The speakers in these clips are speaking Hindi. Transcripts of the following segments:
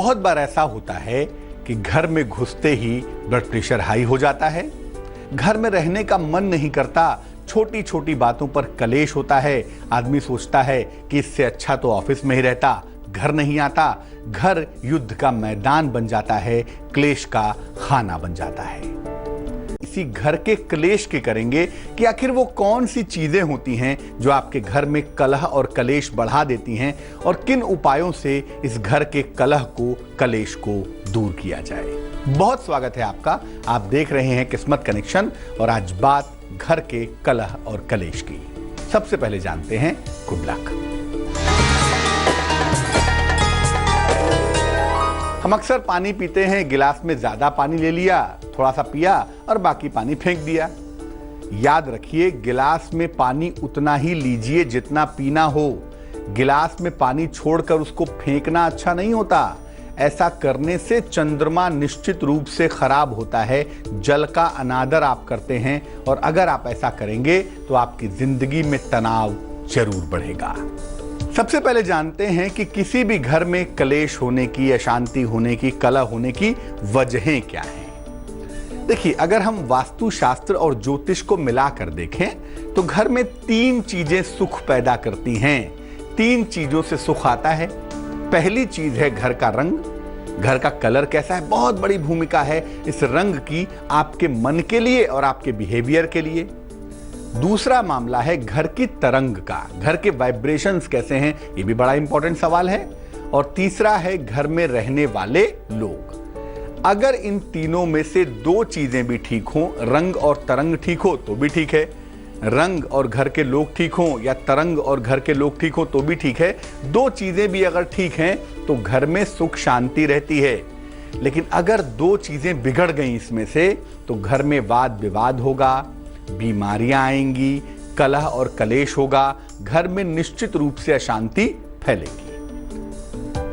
बहुत बार ऐसा होता है कि घर में घुसते ही ब्लड प्रेशर हाई हो जाता है, घर में रहने का मन नहीं करता, छोटी छोटी बातों पर कलेश होता है, आदमी सोचता है कि इससे अच्छा तो ऑफिस में ही रहता, घर नहीं आता, घर युद्ध का मैदान बन जाता है, क्लेश का खाना बन जाता है। इसी घर के क्लेश के करेंगे कि आखिर वो कौन सी चीजें होती हैं जो आपके घर में कलह और कलेश बढ़ा देती हैं और किन उपायों से इस घर के कलह को, कलेश को दूर किया जाए। बहुत स्वागत है आपका, आप देख रहे हैं किस्मत कनेक्शन और आज बात घर के कलह और कलेश की। सबसे पहले जानते हैं गुड लक। हम अक्सर पानी पीते हैं, गिलास में ज्यादा पानी ले लिया, थोड़ा सा पिया और बाकी पानी फेंक दिया। याद रखिए, गिलास में पानी उतना ही लीजिए जितना पीना हो। गिलास में पानी छोड़कर उसको फेंकना अच्छा नहीं होता। ऐसा करने से चंद्रमा निश्चित रूप से खराब होता है, जल का अनादर आप करते हैं और अगर आप ऐसा करेंगे तो आपकी जिंदगी में तनाव जरूर बढ़ेगा। सबसे पहले जानते हैं कि किसी भी घर में कलेश होने की, अशांति होने की, कलह होने की वजहें क्या हैं। देखिए, अगर हम वास्तुशास्त्र और ज्योतिष को मिलाकर देखें तो घर में तीन चीजें सुख पैदा करती हैं। तीन चीजों से सुख आता है। पहली चीज है घर का रंग, घर का कलर कैसा है, बहुत बड़ी भूमिका है इस रंग की आपके मन के लिए और आपके बिहेवियर के लिए। दूसरा मामला है घर की तरंग का, घर के वाइब्रेशंस कैसे हैं, ये भी बड़ा इंपॉर्टेंट सवाल है। और तीसरा है घर में रहने वाले लोग। अगर इन तीनों में से दो चीजें भी ठीक हों, रंग और तरंग ठीक हो तो भी ठीक है, रंग और घर के लोग ठीक हों या तरंग और घर के लोग ठीक हो तो भी ठीक है। दो चीजें भी अगर ठीक हैं तो घर में सुख शांति रहती है। लेकिन अगर दो चीजें बिगड़ गई इसमें से तो घर में वाद विवाद होगा, बीमारियां आएंगी, कलह और कलेश होगा, घर में निश्चित रूप से अशांति फैलेगी।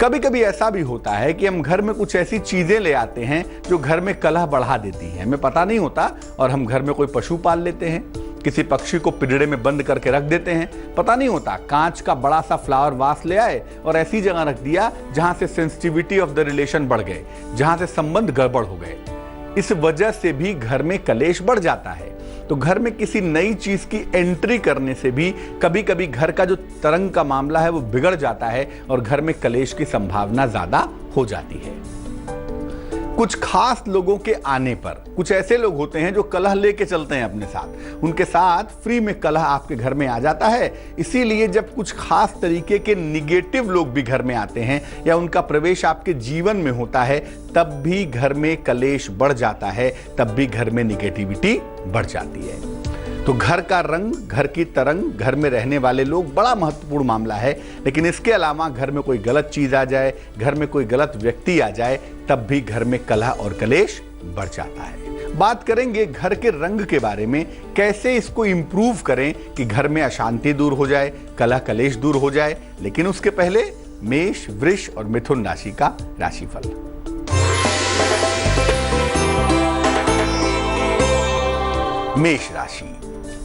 कभी कभी ऐसा भी होता है कि हम घर में कुछ ऐसी चीजें ले आते हैं जो घर में कलह बढ़ा देती हैं, हमें पता नहीं होता, और हम घर में कोई पशु पाल लेते हैं, किसी पक्षी को पिंजरे में बंद करके रख देते हैं, पता नहीं होता, कांच का बड़ा सा फ्लावर वास ले आए और ऐसी जगह रख दिया जहां से सेंसिटिविटी ऑफ द रिलेशन बढ़ गए, जहां से संबंध गड़बड़ हो गए। इस वजह से भी घर में कलेश बढ़ जाता है। तो घर में किसी नई चीज की एंट्री करने से भी कभी कभी घर का जो तरंग का मामला है वो बिगड़ जाता है और घर में कलेश की संभावना ज्यादा हो जाती है। कुछ खास लोगों के आने पर, कुछ ऐसे लोग होते हैं जो कलह लेके चलते हैं अपने साथ, उनके साथ फ्री में कलह आपके घर में आ जाता है। इसीलिए जब कुछ खास तरीके के निगेटिव लोग भी घर में आते हैं या उनका प्रवेश आपके जीवन में होता है तब भी घर में कलेश बढ़ जाता है, तब भी घर में निगेटिविटी बढ़ जाती है। तो घर का रंग, घर की तरंग, घर में रहने वाले लोग बड़ा महत्वपूर्ण मामला है। लेकिन इसके अलावा घर में कोई गलत चीज आ जाए, घर में कोई गलत व्यक्ति आ जाए, तब भी घर में कलह और कलेश बढ़ जाता है। बात करेंगे घर के रंग के बारे में, कैसे इसको इंप्रूव करें कि घर में अशांति दूर हो जाए, कलह कलेश दूर हो जाए। लेकिन उसके पहले मेष, वृष और मिथुन राशि का राशिफल। मेष राशि,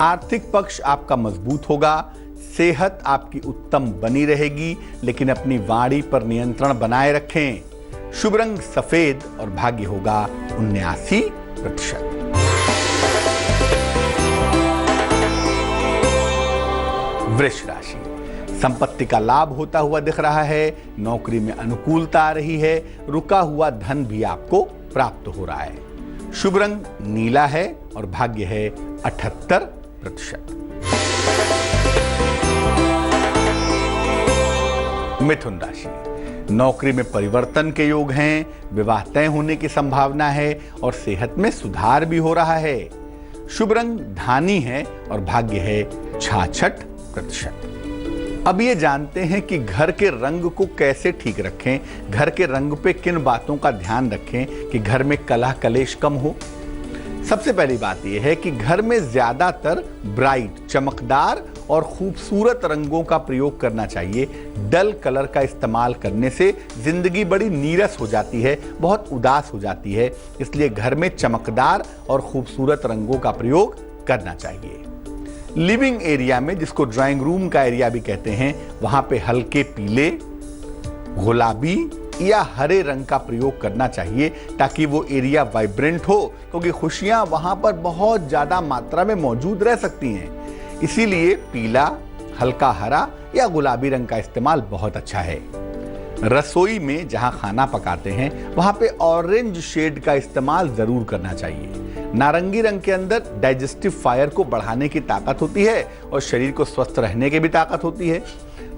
आर्थिक पक्ष आपका मजबूत होगा, सेहत आपकी उत्तम बनी रहेगी, लेकिन अपनी वाणी पर नियंत्रण बनाए रखें। शुभ रंग सफेद और भाग्य होगा 79%। वृष राशि, संपत्ति का लाभ होता हुआ दिख रहा है, नौकरी में अनुकूलता आ रही है, रुका हुआ धन भी आपको प्राप्त हो रहा है। शुभ रंग नीला है और भाग्य है 78%। मिथुन राशि, नौकरी में परिवर्तन के योग हैं, विवाह तय होने की संभावना है और सेहत में सुधार भी हो रहा है। शुभ रंग धानी है और भाग्य है 66%। अब ये जानते हैं कि घर के रंग को कैसे ठीक रखें, घर के रंग पे किन बातों का ध्यान रखें कि घर में कलह कलेश कम हो। सबसे पहली बात यह है कि घर में ज्यादातर ब्राइट, चमकदार और खूबसूरत रंगों का प्रयोग करना चाहिए। डल कलर का इस्तेमाल करने से जिंदगी बड़ी नीरस हो जाती है, बहुत उदास हो जाती है। इसलिए घर में चमकदार और खूबसूरत रंगों का प्रयोग करना चाहिए। लिविंग एरिया में, जिसको ड्राइंग रूम का एरिया भी कहते हैं, वहां पे हल्के पीले, गुलाबी, या हरे रंग का प्रयोग करना चाहिए ताकि वो एरिया वाइब्रेंट हो, क्योंकि खुशियां वहां पर बहुत ज्यादा मात्रा में मौजूद रह सकती हैं। इसीलिए पीला, हल्का हरा या गुलाबी रंग का इस्तेमाल बहुत अच्छा है। रसोई में जहां खाना पकाते हैं वहां पे ऑरेंज शेड का इस्तेमाल जरूर करना चाहिए। नारंगी रंग के अंदर डाइजेस्टिव फायर को बढ़ाने की ताकत होती है और शरीर को स्वस्थ रहने की भी ताकत होती है।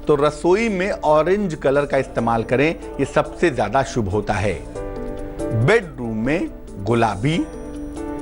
तो रसोई में ऑरेंज कलर का इस्तेमाल करें, ये सबसे ज्यादा शुभ होता है। बेडरूम में गुलाबी,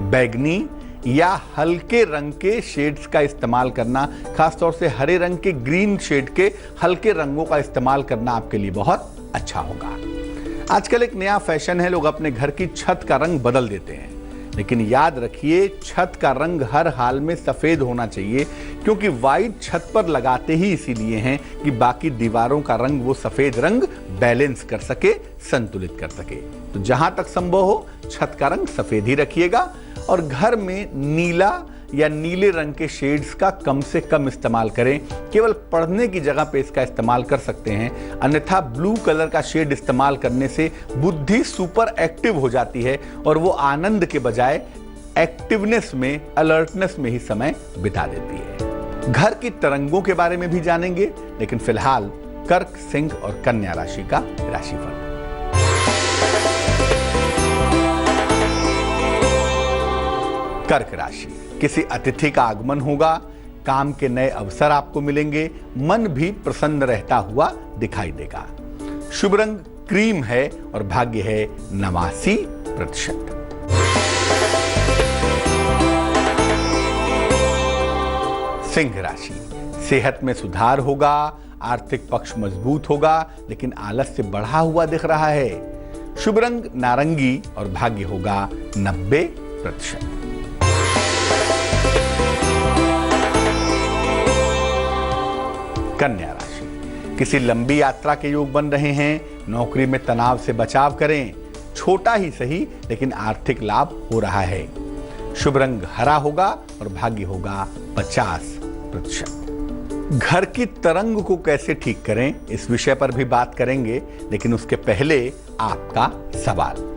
बैगनी या हल्के रंग के शेड्स का इस्तेमाल करना, खासतौर से हरे रंग के, ग्रीन शेड के हल्के रंगों का इस्तेमाल करना आपके लिए बहुत अच्छा होगा। आजकल एक नया फैशन है, लोग अपने घर की छत का रंग बदल देते हैं, लेकिन याद रखिए छत का रंग हर हाल में सफेद होना चाहिए, क्योंकि व्हाइट छत पर लगाते ही इसीलिए हैं कि बाकी दीवारों का रंग वो सफेद रंग बैलेंस कर सके, संतुलित कर सके। तो जहां तक संभव हो छत का रंग सफेद ही रखिएगा और घर में नीला या नीले रंग के शेड्स का कम से कम इस्तेमाल करें। केवल पढ़ने की जगह पे इसका इस्तेमाल कर सकते हैं, अन्यथा ब्लू कलर का शेड इस्तेमाल करने से बुद्धि सुपर एक्टिव हो जाती है और वो आनंद के बजाय एक्टिवनेस में, अलर्टनेस में ही समय बिता देती है। घर की तरंगों के बारे में भी जानेंगे, लेकिन फिलहाल कर्क, सिंह और कन्या राशि का राशिफल। कर्क राशि, किसी अतिथि का आगमन होगा, काम के नए अवसर आपको मिलेंगे, मन भी प्रसन्न रहता हुआ दिखाई देगा। शुभ रंग क्रीम है और भाग्य है 89%। सिंह राशि, सेहत में सुधार होगा, आर्थिक पक्ष मजबूत होगा, लेकिन आलस्य बढ़ा हुआ दिख रहा है। शुभ रंग नारंगी और भाग्य होगा 90%। कन्या राशि, किसी लंबी यात्रा के योग बन रहे हैं, नौकरी में तनाव से बचाव करें, छोटा ही सही लेकिन आर्थिक लाभ हो रहा है। शुभ रंग हरा होगा और भाग्य होगा 50%। घर की तरंग को कैसे ठीक करें, इस विषय पर भी बात करेंगे, लेकिन उसके पहले आपका सवाल।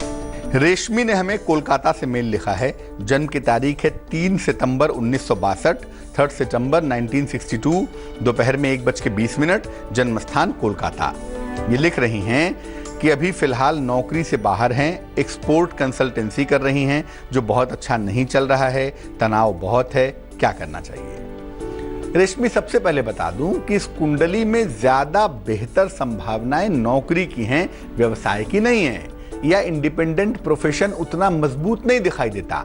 रेशमी ने हमें कोलकाता से मेल लिखा है। जन्म की तारीख है 3 सितंबर 1962, 3 सितंबर 1962, दोपहर में 1:20, जन्म स्थान कोलकाता। ये लिख रही हैं कि अभी फिलहाल नौकरी से बाहर हैं, एक्सपोर्ट कंसल्टेंसी कर रही हैं, जो बहुत अच्छा नहीं चल रहा है, तनाव बहुत है, क्या करना चाहिए? रेशमी, सबसे पहले बता दूं कि इस कुंडली में ज्यादा बेहतर संभावनाएं नौकरी की हैं, व्यवसाय की नहीं है, या इंडिपेंडेंट प्रोफेशन उतना मजबूत नहीं दिखाई देता।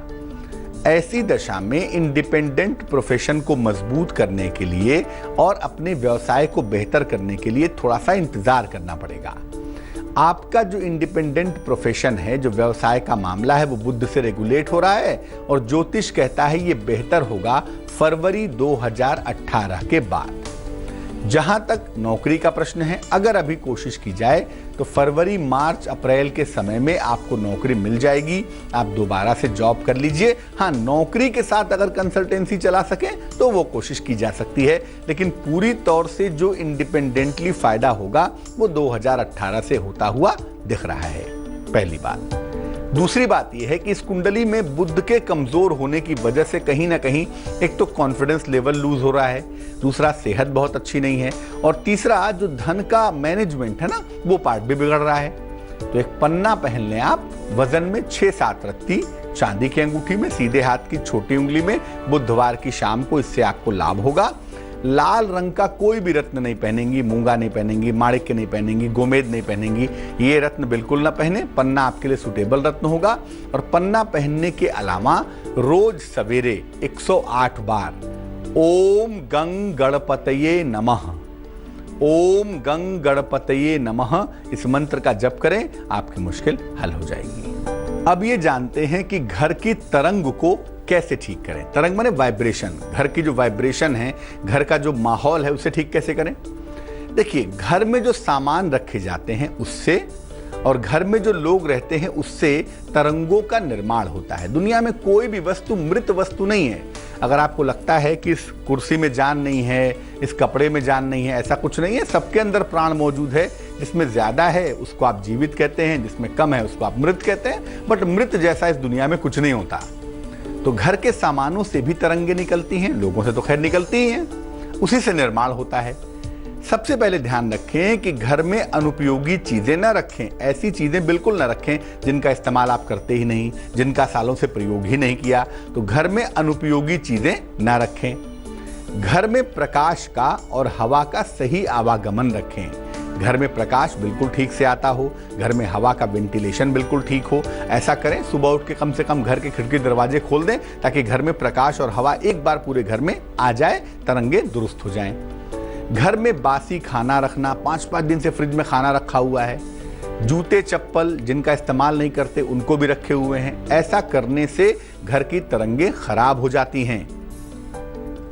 ऐसी दशा में इंडिपेंडेंट प्रोफेशन को मजबूत करने के लिए और अपने व्यवसाय को बेहतर करने के लिए थोड़ा सा इंतजार करना पड़ेगा। आपका जो इंडिपेंडेंट प्रोफेशन है, जो व्यवसाय का मामला है, वो बुध से रेगुलेट हो रहा है और ज्योतिष कहता है ये बेहतर होगा फरवरी 2018 के बाद। जहां तक नौकरी का प्रश्न है, अगर अभी कोशिश की जाए तो फरवरी, मार्च, अप्रैल के समय में आपको नौकरी मिल जाएगी, आप दोबारा से जॉब कर लीजिए। हाँ, नौकरी के साथ अगर कंसल्टेंसी चला सके तो वो कोशिश की जा सकती है, लेकिन पूरी तौर से जो इंडिपेंडेंटली फायदा होगा वो 2018 से होता हुआ दिख रहा है। पहली बात। दूसरी बात यह है कि इस कुंडली में बुध के कमजोर होने की वजह से कहीं ना कहीं एक तो कॉन्फिडेंस लेवल लूज हो रहा है, दूसरा सेहत बहुत अच्छी नहीं है, और तीसरा जो धन का मैनेजमेंट है ना, वो पार्ट भी बिगड़ रहा है। तो एक पन्ना पहन लें आप, वजन में 6-7 रत्ती, चांदी की अंगूठी में, सीधे हाथ की छोटी उंगली में, बुधवार की शाम को, इससे आपको लाभ होगा। लाल रंग का कोई भी रत्न नहीं पहनेंगी, मूंगा नहीं पहनेंगी, माणिक्य नहीं पहनेंगी, गोमेद नहीं पहनेंगी, ये रत्न बिल्कुल ना पहने। पन्ना आपके लिए सुटेबल रत्न होगा। और पन्ना पहनने के अलावा रोज सवेरे 108 बार ओम गंग गणपतये नमः, ओम गंग गणपतये नमः, इस मंत्र का जप करें, आपकी मुश्किल हल हो जाएगी। अब ये जानते हैं कि घर की तरंग को कैसे ठीक करें। तरंग माने वाइब्रेशन, घर की जो वाइब्रेशन है, घर का जो माहौल है, उसे ठीक कैसे करें। देखिए, घर में जो सामान रखे जाते हैं उससे और घर में जो लोग रहते हैं उससे तरंगों का निर्माण होता है। दुनिया में कोई भी वस्तु मृत वस्तु नहीं है। अगर आपको लगता है कि इस कुर्सी में जान नहीं है, इस कपड़े में जान नहीं है, ऐसा कुछ नहीं है। सबके अंदर प्राण मौजूद है। जिसमें ज्यादा है उसको आप जीवित कहते हैं, जिसमें कम है उसको आप मृत कहते हैं। बट मृत जैसा इस दुनिया में कुछ नहीं होता। तो घर के सामानों से भी तरंगे निकलती हैं, लोगों से तो खैर निकलती ही हैं, उसी से निर्माण होता है। सबसे पहले ध्यान रखें कि घर में अनुपयोगी चीजें न रखें। ऐसी चीजें बिल्कुल न रखें जिनका इस्तेमाल आप करते ही नहीं, जिनका सालों से प्रयोग ही नहीं किया। तो घर में अनुपयोगी चीजें न रखें। घर में प्रकाश का और हवा का सही आवागमन रखें। घर में प्रकाश बिल्कुल ठीक से आता हो, घर में हवा का वेंटिलेशन बिल्कुल ठीक हो। ऐसा करें, सुबह उठ के कम से कम घर के खिड़की दरवाजे खोल दें ताकि घर में प्रकाश और हवा एक बार पूरे घर में आ जाए, तरंगे दुरुस्त हो जाएं। घर में बासी खाना रखना, 5-5 दिन से फ्रिज में खाना रखा हुआ है, जूते चप्पल जिनका इस्तेमाल नहीं करते उनको भी रखे हुए हैं, ऐसा करने से घर की तरंगे खराब हो जाती हैं।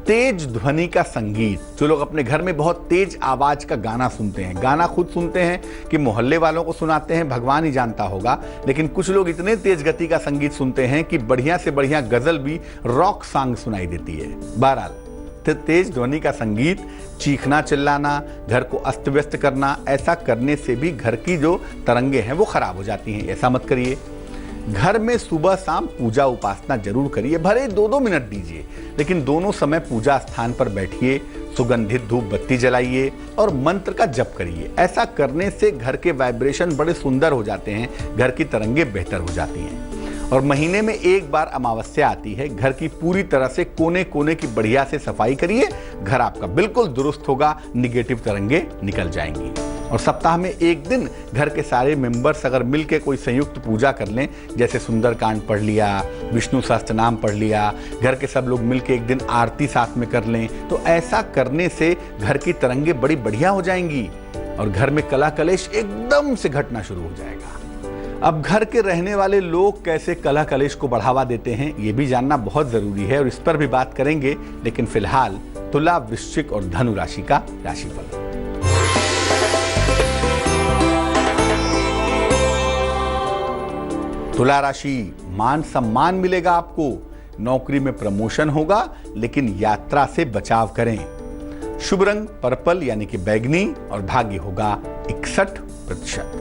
तेज ध्वनि का संगीत, जो लोग अपने घर में बहुत तेज आवाज का गाना सुनते हैं, गाना खुद सुनते हैं कि मोहल्ले वालों को सुनाते हैं, भगवान ही जानता होगा, लेकिन कुछ लोग इतने तेज गति का संगीत सुनते हैं कि बढ़िया से बढ़िया गजल भी रॉक सॉन्ग सुनाई देती है। बहरहाल तेज ध्वनि का संगीत, चीखना चिल्लाना, घर को अस्त व्यस्त करना, ऐसा करने से भी घर की जो तरंगे हैं वो खराब हो जाती हैं। ऐसा मत करिए। घर में सुबह शाम पूजा उपासना जरूर करिए, भले 2-2 मिनट दीजिए, लेकिन दोनों समय पूजा स्थान पर बैठिए, सुगंधित धूप बत्ती जलाइए और मंत्र का जप करिए। ऐसा करने से घर के वाइब्रेशन बड़े सुंदर हो जाते हैं, घर की तरंगे बेहतर हो जाती हैं। और महीने में एक बार अमावस्या आती है, घर की पूरी तरह से कोने कोने की बढ़िया से सफाई करिए, घर आपका बिल्कुल दुरुस्त होगा, निगेटिव तरंगे निकल जाएंगी। और सप्ताह में एक दिन घर के सारे मेंबर्स अगर मिलकर कोई संयुक्त पूजा कर लें, जैसे सुंदरकांड पढ़ लिया, विष्णु सहस्त्र नाम पढ़ लिया, घर के सब लोग मिलकर एक दिन आरती साथ में कर लें, तो ऐसा करने से घर की तरंगे बड़ी बढ़िया हो जाएंगी और घर में कला कलेश एकदम से घटना शुरू हो जाएगा। अब घर के रहने वाले लोग कैसे कला कलेश को बढ़ावा देते हैं, ये भी जानना बहुत जरूरी है और इस पर भी बात करेंगे। लेकिन फिलहाल तुला, वृश्चिक और धनु राशि का राशिफल। तुला राशि, मान सम्मान मिलेगा आपको, नौकरी में प्रमोशन होगा, लेकिन यात्रा से बचाव करें। शुभ रंग पर्पल यानी कि बैगनी और भाग्य होगा 61%।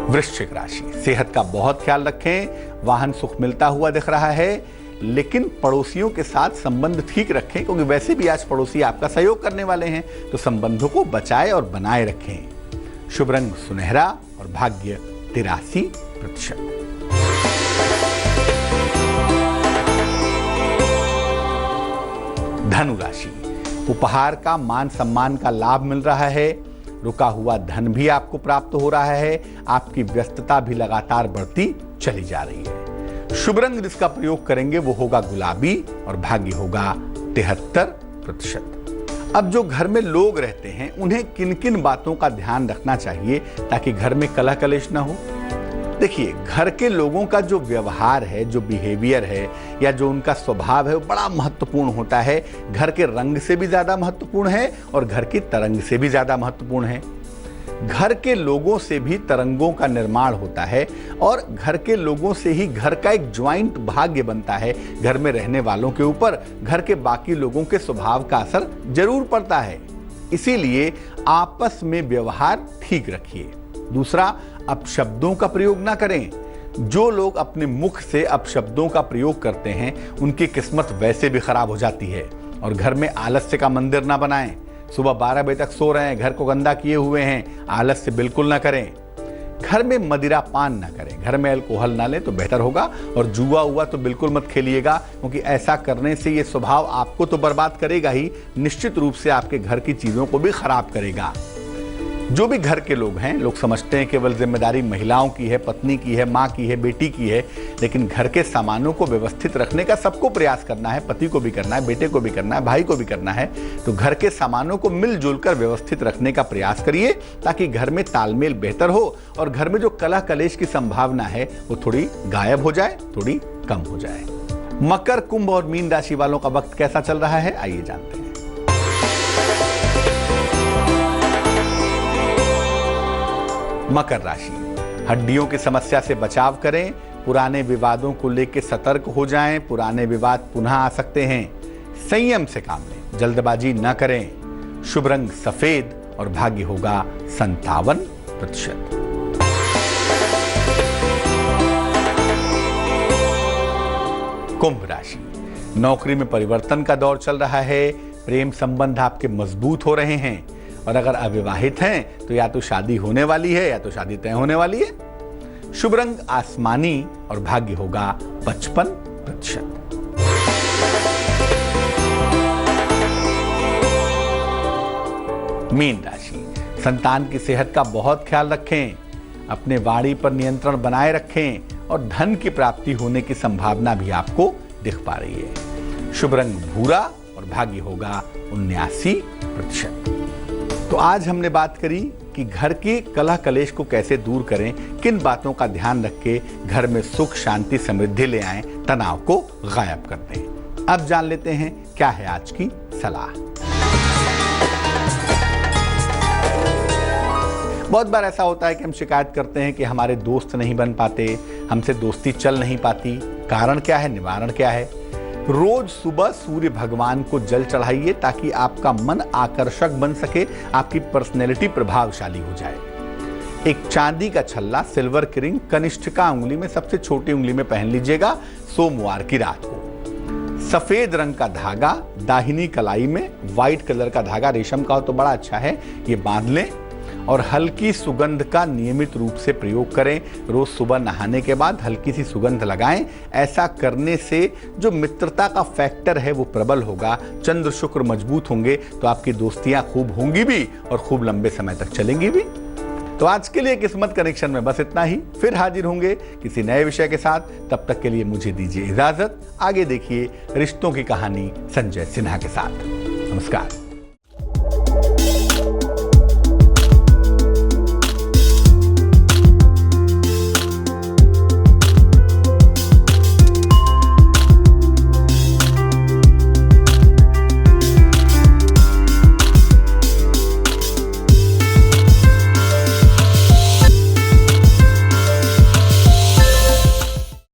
वृश्चिक राशि, सेहत का बहुत ख्याल रखें, वाहन सुख मिलता हुआ दिख रहा है, लेकिन पड़ोसियों के साथ संबंध ठीक रखें, क्योंकि वैसे भी आज पड़ोसी आपका सहयोग करने वाले हैं, तो संबंधों को बचाए और बनाए रखें। शुभ रंग सुनहरा और भाग्य 83%। धनु राशि, उपहार का मान सम्मान का लाभ मिल रहा है, रुका हुआ धन भी आपको प्राप्त हो रहा है, आपकी व्यस्तता भी लगातार बढ़ती चली जा रही है। शुभ रंग जिसका प्रयोग करेंगे वो होगा गुलाबी और भाग्य होगा 73%। अब जो घर में लोग रहते हैं उन्हें किन किन बातों का ध्यान रखना चाहिए ताकि घर में कलह कलेश ना हो। देखिए, घर के लोगों का जो व्यवहार है, जो बिहेवियर है या जो उनका स्वभाव है वो बड़ा महत्वपूर्ण होता है। घर के रंग से भी ज्यादा महत्वपूर्ण है और घर की तरंग से भी ज्यादा महत्वपूर्ण है। घर के लोगों से भी तरंगों का निर्माण होता है और घर के लोगों से ही घर का एक ज्वाइंट भाग्य बनता है। घर में रहने वालों के ऊपर घर के बाकी लोगों के स्वभाव का असर जरूर पड़ता है, इसीलिए आपस में व्यवहार ठीक रखिए। दूसरा, अपशब्दों का प्रयोग ना करें। जो लोग अपने मुख से अपशब्दों का प्रयोग करते हैं उनकी किस्मत वैसे भी खराब हो जाती है। और घर में आलस्य का मंदिर ना बनाएं। सुबह 12 बजे तक सो रहे हैं, घर को गंदा किए हुए हैं, आलस्य बिल्कुल ना करें। घर में मदिरा पान ना करें, घर में अल्कोहल ना लें तो बेहतर होगा। और जुआ हुआ तो बिल्कुल मत खेलिएगा, क्योंकि ऐसा करने से ये स्वभाव आपको तो बर्बाद करेगा ही, निश्चित रूप से आपके घर की चीजों को भी खराब करेगा। जो भी घर के लोग हैं, लोग समझते हैं केवल जिम्मेदारी महिलाओं की है, पत्नी की है, माँ की है, बेटी की है, लेकिन घर के सामानों को व्यवस्थित रखने का सबको प्रयास करना है। पति को भी करना है, बेटे को भी करना है, भाई को भी करना है। तो घर के सामानों को मिलजुल कर व्यवस्थित रखने का प्रयास करिए ताकि घर में तालमेल बेहतर हो और घर में जो कलह कलेश की संभावना है वो थोड़ी गायब हो जाए, थोड़ी कम हो जाए। मकर, कुंभ और मीन राशि वालों का वक्त कैसा चल रहा है, आइए जानते हैं। मकर राशि, हड्डियों की समस्या से बचाव करें, पुराने विवादों को लेकर सतर्क हो जाएं, पुराने विवाद पुनः आ सकते हैं, संयम से काम लें। जल्दबाजी न करें। शुभ रंग सफेद और भाग्य होगा 57%। कुंभ राशि, नौकरी में परिवर्तन का दौर चल रहा है। प्रेम संबंध आपके मजबूत हो रहे हैं और अगर अविवाहित हैं तो या तो शादी होने वाली है या तो शादी तय होने वाली है। शुभ रंग आसमानी और भाग्य होगा 55%। मीन राशि, संतान की सेहत का बहुत ख्याल रखें। अपने वाणी पर नियंत्रण बनाए रखें और धन की प्राप्ति होने की संभावना भी आपको दिख पा रही है। शुभ रंग भूरा और भाग्य होगा 79%। तो आज हमने बात करी कि घर के कलह कलेश को कैसे दूर करें, किन बातों का ध्यान रख के घर में सुख शांति समृद्धि ले आएं, तनाव को गायब कर दें। अब जान लेते हैं क्या है आज की सलाह। बहुत बार ऐसा होता है कि हम शिकायत करते हैं कि हमारे दोस्त नहीं बन पाते, हमसे दोस्ती चल नहीं पाती। कारण क्या है, निवारण क्या है? रोज सुबह सूर्य भगवान को जल चढ़ाइए ताकि आपका मन आकर्षक बन सके, आपकी पर्सनैलिटी प्रभावशाली हो जाए। एक चांदी का छल्ला, सिल्वर की रिंग कनिष्ठिका उंगली में सबसे छोटी उंगली में पहन लीजिएगा सोमवार की रात को। सफेद रंग का धागा दाहिनी कलाई में, व्हाइट कलर का धागा रेशम का हो तो बड़ा अच्छा है, ये बांध लें और हल्की सुगंध का नियमित रूप से प्रयोग करें। रोज सुबह नहाने के बाद हल्की सी सुगंध लगाएं। ऐसा करने से जो मित्रता का फैक्टर है वो प्रबल होगा, चंद्र शुक्र मजबूत होंगे तो आपकी दोस्तियां खूब होंगी भी और खूब लंबे समय तक चलेंगी भी। तो आज के लिए किस्मत कनेक्शन में बस इतना ही। फिर हाजिर होंगे किसी नए विषय के साथ। तब तक के लिए मुझे दीजिए इजाजत। आगे देखिए रिश्तों की कहानी संजय सिन्हा के साथ। नमस्कार।